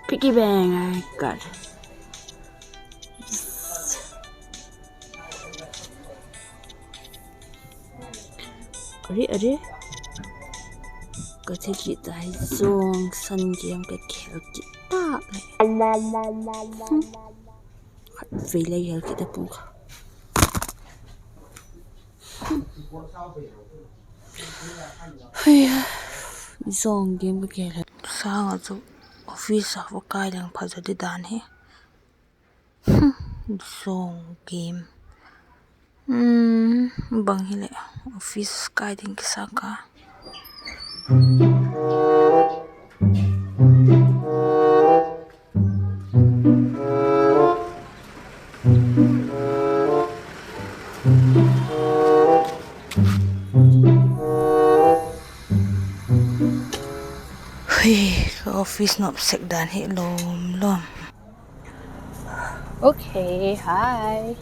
Piggy bank I got. Are có thể chỉ tại dùng sân game cái khéo chỉ ta này vì lấy hiểu cái tập bụng dùng game cái khéo sang ở chỗ office à vô cái đang phải đi đàn hết dùng game bằng hele office cái đang cái sang cả office not sek dan he lom. Okay, hi.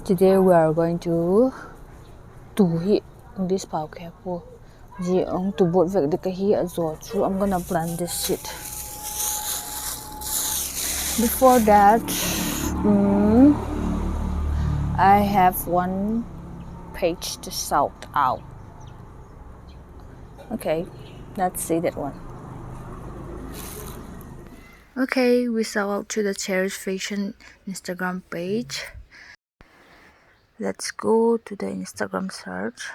Today we are going to hi this pau careful. Ji ong to bot vek de hi azo chu I'm gonna plant this shit. Before that, I have one page to shout out. Okay, let's see that one. Okay, we shout out to the Charice Fashion Instagram page. Let's go to the Instagram search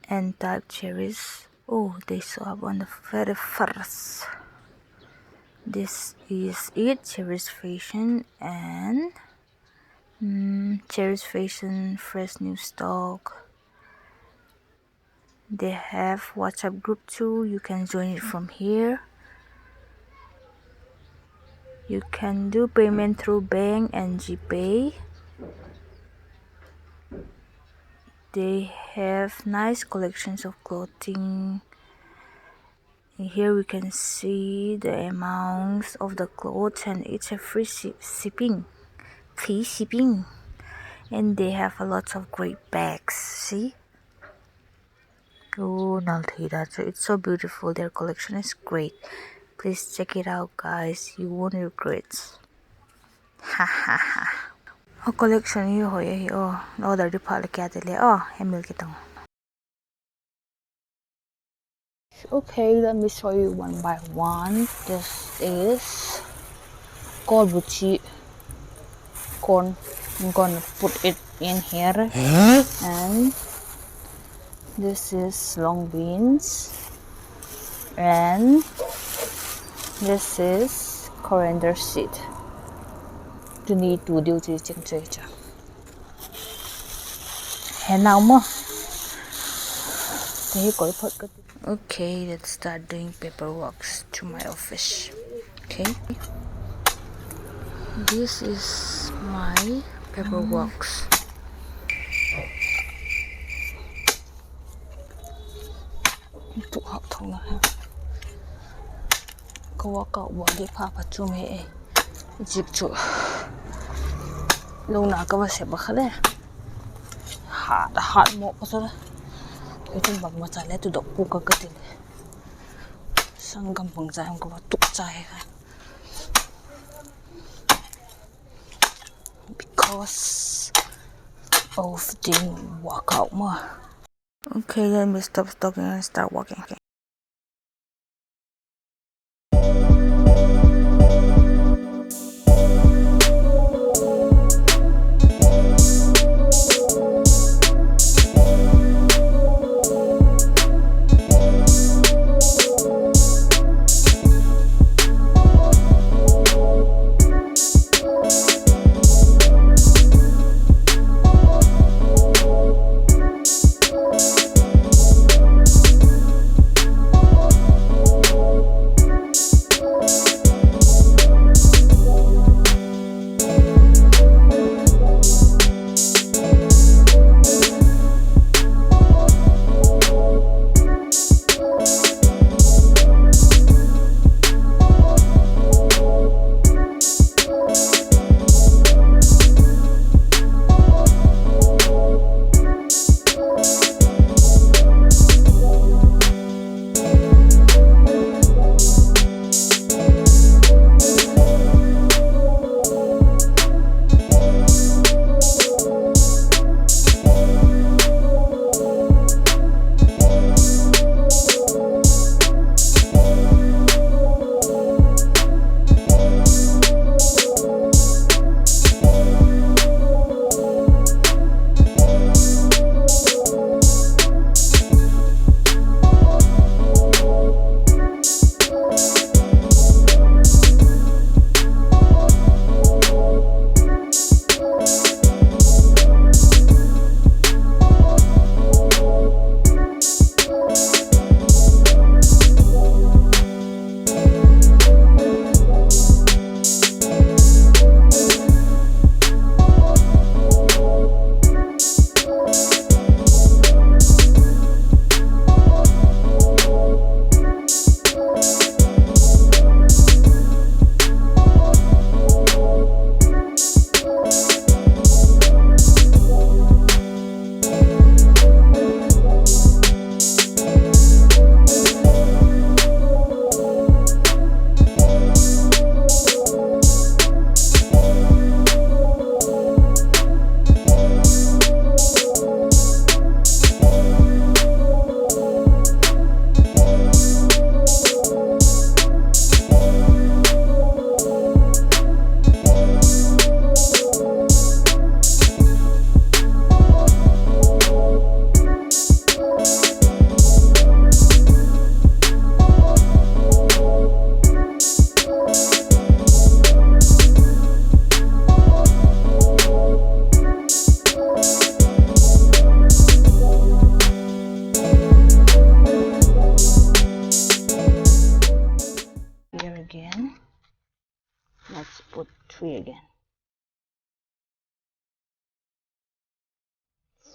and type Charice. Oh, they show up on the very first. This is it, Charice Fashion and Charice Fashion fresh new stock. They have WhatsApp group too. You can join it from here. You can do payment through Bang and GPay. They have nice collections of clothing. Here we can see the amounts of the clothes and it's a free shipping. And they have a lot of great bags. See? Oh, so it's so beautiful. Their collection is great. Please check it out, guys. You won't regret. Ha ha ha. Oh, collection you hoye oh. Order the pala kya tele oh. Hemil kitang. Okay, let me show you one by one. This is Korbuchi corn. I'm gonna put it in here. And this is long beans. And this is coriander seed. You need to do this thing. And now more. Okay, let's start doing paperwork to my office. Okay, this is my paperwork. Có walk out bỏ đi pha phát chung hệ dịp chủ lâu nào có sẽ bật hết đấy hạt một cái đó cái chân bằng mà trái lấy từ độ cu cái tiền sang cầm bằng dài không có tục dài because of the workout mà. Okay, let me stop talking and start walking. Okay.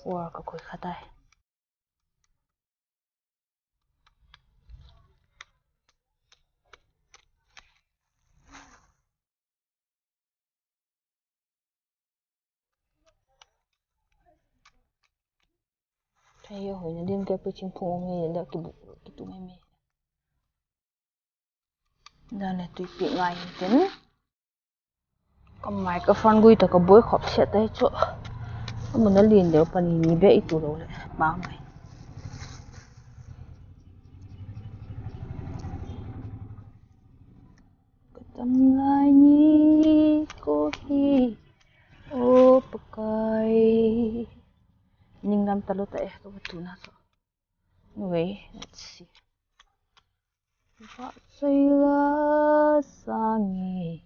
or ka khoi khatai thấy hồi nó đêm cái chim phụng nghe là cái tụi mày đó là tụi bị ngay tính còn mày cái phần gùi tao cái bối khóc sẽ tới chỗ mình nó liền đều phần nhìn bé ít tụi đâu lại báo mày cái tâm lai nhi cô hi ô pakai nhưng năm tao lúc tại cái tụi nó rồi anyway let's see Pak Saila sangi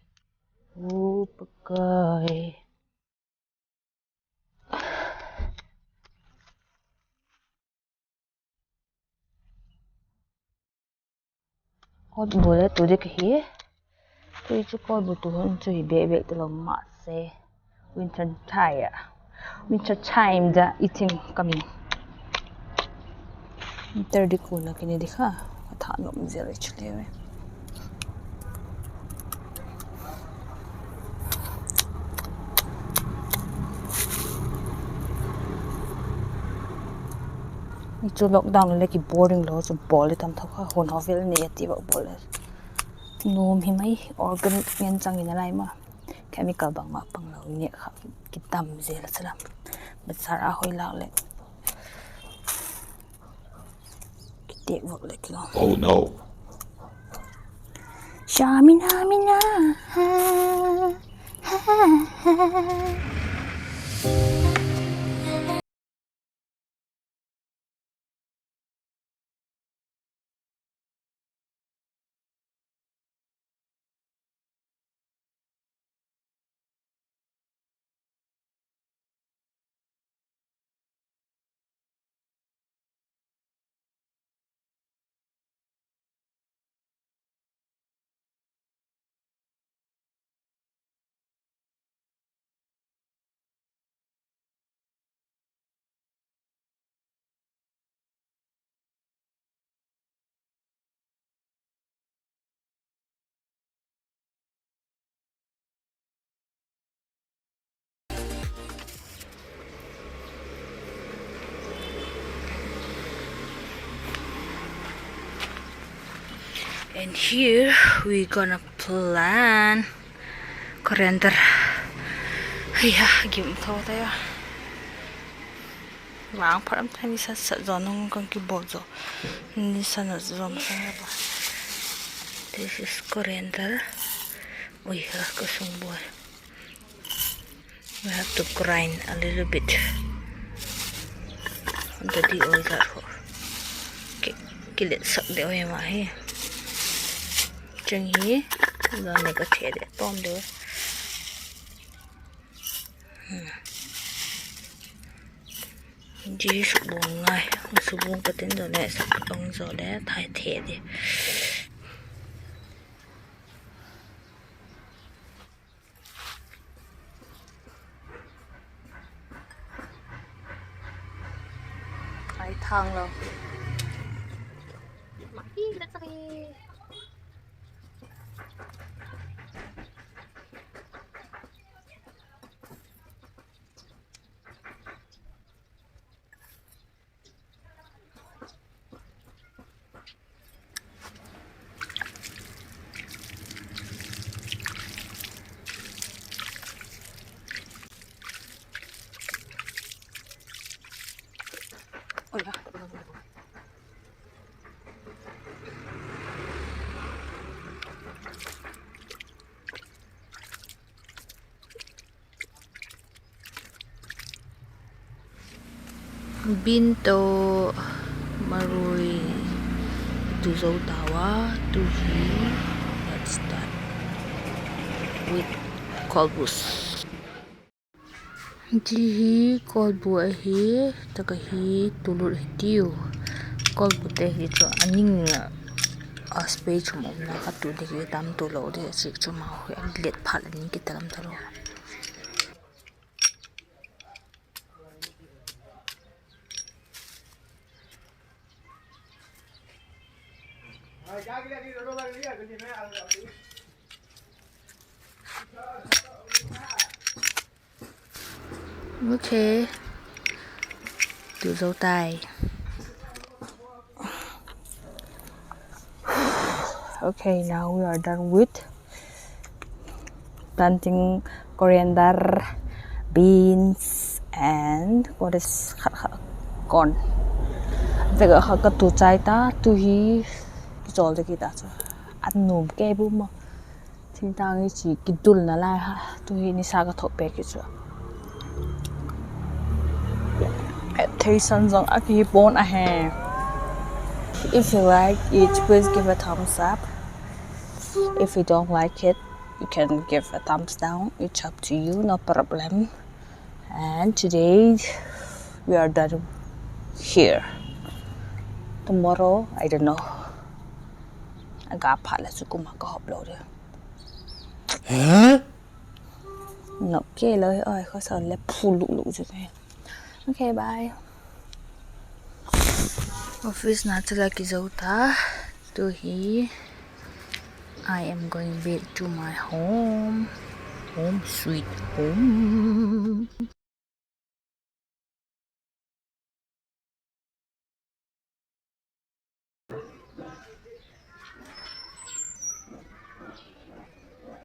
upakai Kod boleh tu dia ke tu je kod betul hon tu bebek tu mak se winter time da eating coming winter di kuna kini dikha tha nom zele chule Itu lockdown lagi boring lo so bol tam thakha hon hovel ni ati ba bol nom hi mai organic ngen changin alai ma chemical bang ma pang lo ni kha ki tam je la salam bachara hoi la le ki te vok le kilo Oh no Shamina mina And here we gonna plan coriander. Iya, gim thau tayo. Wang param tani sa zonong kang kibozo. Ni sa na zom sa ba. This is coriander. We have boy. We have to grind a little bit. Jadi oil that ho. Kilit sak de oil ma he. Chừng hí giờ này có thể để tôm được chỉ sụp buông ngay sụp buông cái tính rồi này sắp đông rồi để thay thế đi thay thang rồi Ôi da, binto marui tuzo tawa tuhi. Let's start with kolbus. Jihi kolbu ahi takahi tulur hitiu kolbu te hi cho aning aspe chumom na katu de ki tam tu lo de chi chuma ho let phat ani ki taram taro Okay, tụi dâu tay. Okay, now we are done with planting coriander, beans, and what is corn. Vega ka tu chai ta tu hi chol de kita cha an nom ke bu ma thing tang chi ki dul na lai ha tu hi ni sa ka thok pe ki cha thei san jong a ki pon a he. If you like it, please give a thumbs up. If you don't like it, you can give a thumbs down. It's up to you, no problem. And today we are done here. Tomorrow, I don't know. I got palace to come upload it. No, okay, lời ơi, có sợ lép phù lụ rồi này. Okay, bye. Office na tala ki zauta. To he, I am going back to my home. Home sweet home.